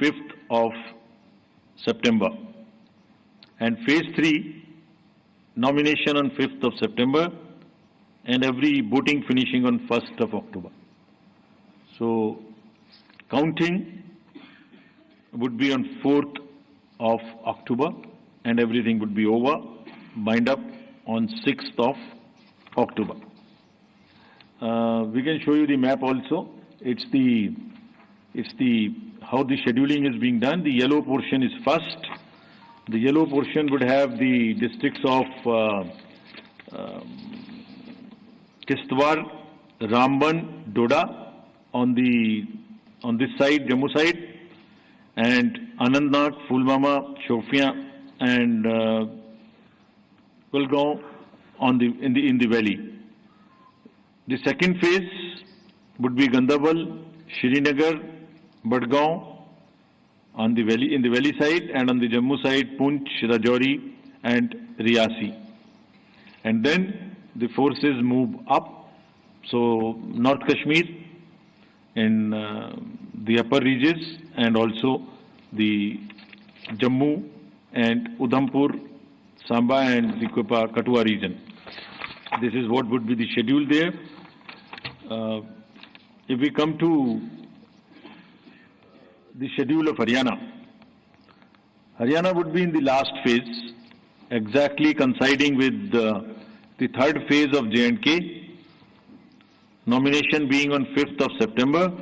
5th of September. And phase 3, nomination on 5th of September and every voting finishing on 1st of October. So counting would be on 4th of October and everything would be over, bind up on 6th of October. We can show you the map also. It's how the scheduling is being done. The yellow portion is first. The yellow portion would have the districts of Kishtwar, Ramban, Doda on this side, Jammu side, and Anantnag, Pulwama, Shopian, and Kulgaon in the valley. The second phase would be Gandarbal, Srinagar, Badgaon on the valley, in the valley side, and on the Jammu side, Poonch, Rajouri, and Riyasi. And then the forces move up. So North Kashmir in the upper regions, and also the Jammu and Udhampur, Samba, and the Kathua region. This is what would be the schedule there. If we come to the schedule of Haryana, Haryana would be in the last phase, exactly coinciding with the third phase of J&K, nomination being on 5th of September,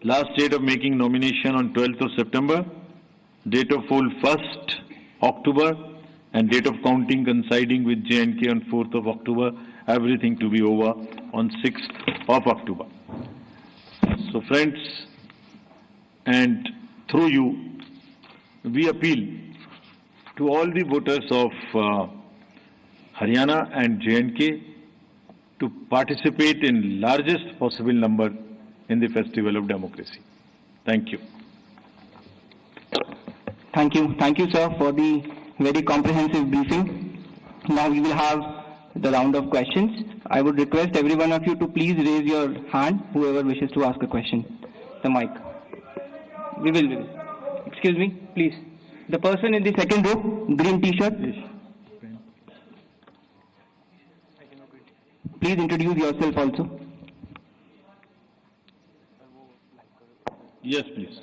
last date of making nomination on 12th of September, date of poll 1st October, and date of counting coinciding with J&K on 4th of October, everything to be over on 6th of October. So friends, and through you, we appeal to all the voters of Haryana and J&K to participate in largest possible number in the Festival of Democracy. Thank you. Thank you. Thank you, sir, for the very comprehensive briefing. Now we will have the round of questions. I would request every one of you to please raise your hand, whoever wishes to ask a question. The mic. We will. Excuse me, please. The person in the second row, green t-shirt. Please introduce yourself also. Yes, please.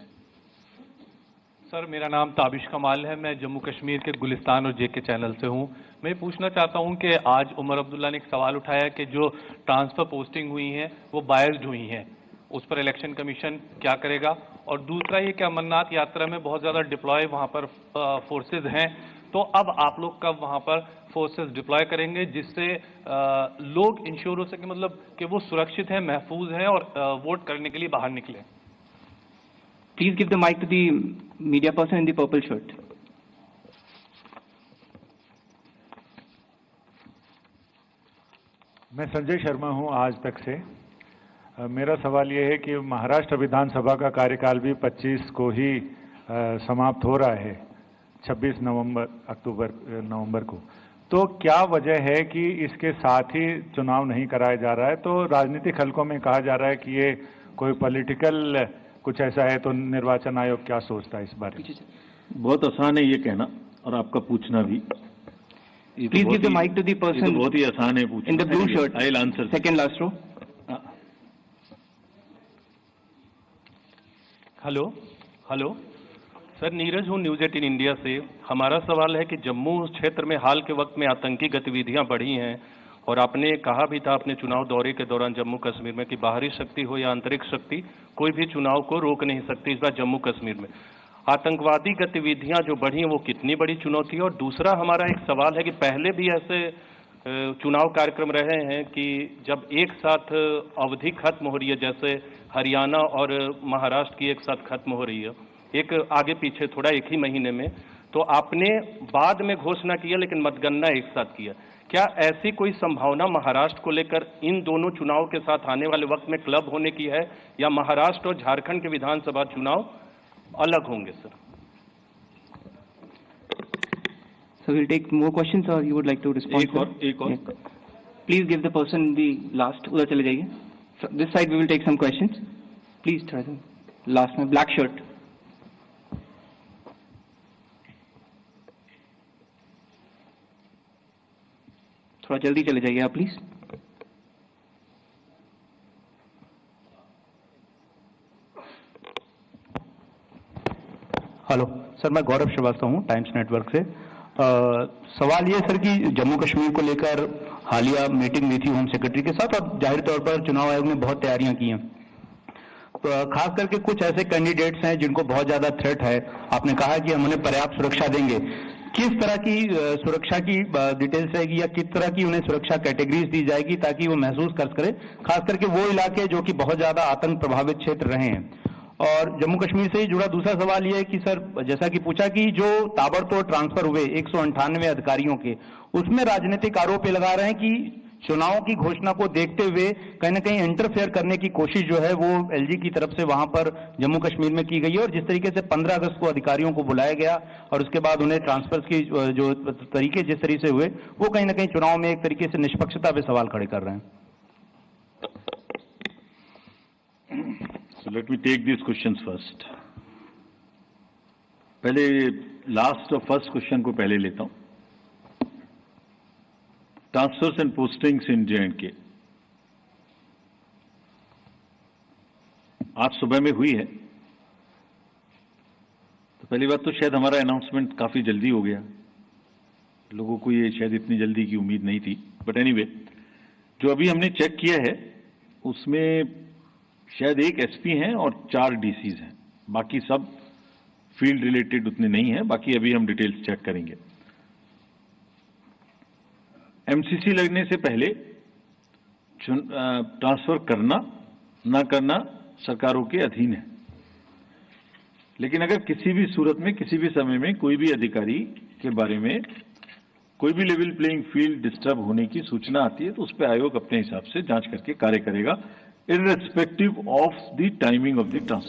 Sir, मेरा नाम ताबिश कमाल है। मैं जम्मू कश्मीर के गुलिस्तान और जेके channel से हूं। मैं पूछना चाहता हूं कि आज उमर अब्दुल्ला ने एक सवाल उठाया कि जो ट्रांसफर पोस्टिंग हुई हैं वो बायस्ड हुई हैं, उस पर इलेक्शन कमीशन क्या करेगा? और दूसरा ये कि अमरनाथ यात्रा में बहुत ज़्यादा डिप्लॉय वहां पर फोर्सेज हैं, तो अब आप लोग कब वहां पर फोर्सेज डिप्लॉय करेंगे जिससे लोग इंश्योर हो सके, मतलब कि वो सुरक्षित हैं, महफूज हैं और वोट करने के लिए बाहर निकले? Please give the mic to the media person in the purple shirt. मैं संजय शर्मा हूं आज तक से। मेरा सवाल यह है कि महाराष्ट्र विधानसभा का कार्यकाल भी 25 को ही समाप्त हो रहा है, 26 नवंबर को। तो क्या वजह है कि इसके साथ ही चुनाव नहीं कराया जा रहा है? तो राजनीतिक हलकों में कहा जा रहा है कि ये कोई पॉलिटिकल कुछ ऐसा है, तो निर्वाचन आयोग क्या सोचता है इस बारे में? बहुत आसान है ये कहना और आपका पूछना भी। Please give the mic to the person बहुत ही आसान है पूछना। in the blue shirt. I'll answer. Second last row. Hello sir, Neeraj हूँ न्यूज़ 18 इंडिया से। हमारा सवाल है कि जम्मू क्षेत्र में हाल के वक्त में आतंकी गतिविधियां बढ़ी हैं और आपने कहा भी था अपने चुनाव दौरे के दौरान जम्मू कश्मीर में कि बाहरी शक्ति हो या आंतरिक शक्ति, कोई भी चुनाव को रोक नहीं सकती। इस बार जम्मू कश्मीर में आतंकवादी गतिविधियां जो बढ़ी हैं वो कितनी बड़ी चुनौती है? और दूसरा हमारा एक सवाल है कि पहले भी ऐसे चुनाव कार्यक्रम रहे हैं कि जब एक साथ अवधि खत्म हो रही है, जैसे हरियाणा और महाराष्ट्र की एक साथ खत्म हो रही है, एक आगे पीछे थोड़ा एक ही महीने में, तो आपने बाद में घोषणा किया लेकिन मतगणना एक साथ किया। क्या ऐसी कोई संभावना महाराष्ट्र को लेकर इन दोनों चुनाव के साथ आने वाले वक्त में क्लब होने की है, या महाराष्ट्र और झारखंड के विधानसभा चुनाव अलग होंगे sir? So we'll take more questions or you would like to respond? एक और. Please give the person in the last. उधर चले जाइए. So this side we will take some questions. Please try them. Last में black shirt. थोड़ा जल्दी चले जाइए आप प्लीज। हेलो सर, मैं गौरव श्रीवास्तव हूँ टाइम्स नेटवर्क से। सवाल ये सर कि जम्मू कश्मीर को लेकर हालिया मीटिंग हुई थी होम सेक्रेटरी के साथ और जाहिर तौर पर चुनाव आयोग ने बहुत तैयारियां की हैं। खास करके कुछ ऐसे कैंडिडेट्स हैं जिनको बहुत ज्यादा थ्रेट है। आपने कहा कि हम उन्हें पर्याप्त सुरक्षा देंगे। किस तरह की सुरक्षा की डिटेल्स रहेगी या किस तरह की उन्हें सुरक्षा कैटेगरीज दी जाएगी ताकि वो महसूस कर सके, खास करके वो इलाके जो कि बहुत ज्यादा आतंक प्रभावित क्षेत्र रहे हैं। और जम्मू कश्मीर से ही जुड़ा दूसरा सवाल यह है कि सर, जैसा कि पूछा कि जो ताबड़तोड़ ट्रांसफर हुए 198 अधिकारियों के, उसमें राजनीतिक आरोप ये लगा रहे हैं कि चुनाव की घोषणा को देखते हुए कहीं ना कहीं इंटरफेयर करने की कोशिश जो है वो एलजी की तरफ से वहां पर जम्मू कश्मीर में की गई है। और जिस तरीके से 15 अगस्त को अधिकारियों को बुलाया गया और उसके बाद उन्हें ट्रांसफर की जो तरीके जिस तरीके से हुए, वो कहीं ना कहीं चुनाव में एक तरीके से निष्पक्षता पे सवाल खड़े कर रहे हैं। So let me take these questions first. पहले लास्ट और फर्स्ट क्वेश्चन को पहले लेता हूं। Transfers and postings in J&K आज सुबह में हुई है। तो पहली बात तो शायद हमारा अनाउंसमेंट काफी जल्दी हो गया, लोगों को ये शायद इतनी जल्दी की उम्मीद नहीं थी। बट एनीवे, जो अभी हमने चेक किया है उसमें शायद एक एसपी हैं और 4 डीसीज हैं, बाकी सब फील्ड रिलेटेड उतने नहीं हैं। बाकी अभी हम डिटेल्स चेक करेंगे। एमसीसी लगने से पहले ट्रांसफर करना ना करना सरकारों के अधीन है, लेकिन अगर किसी भी सूरत में किसी भी समय में कोई भी अधिकारी के बारे में कोई भी लेवल प्लेइंग फील्ड डिस्टर्ब होने की सूचना आती है तो उस पर आयोग अपने हिसाब से जांच करके कार्य करेगा, irrespective of the timing of the transfer.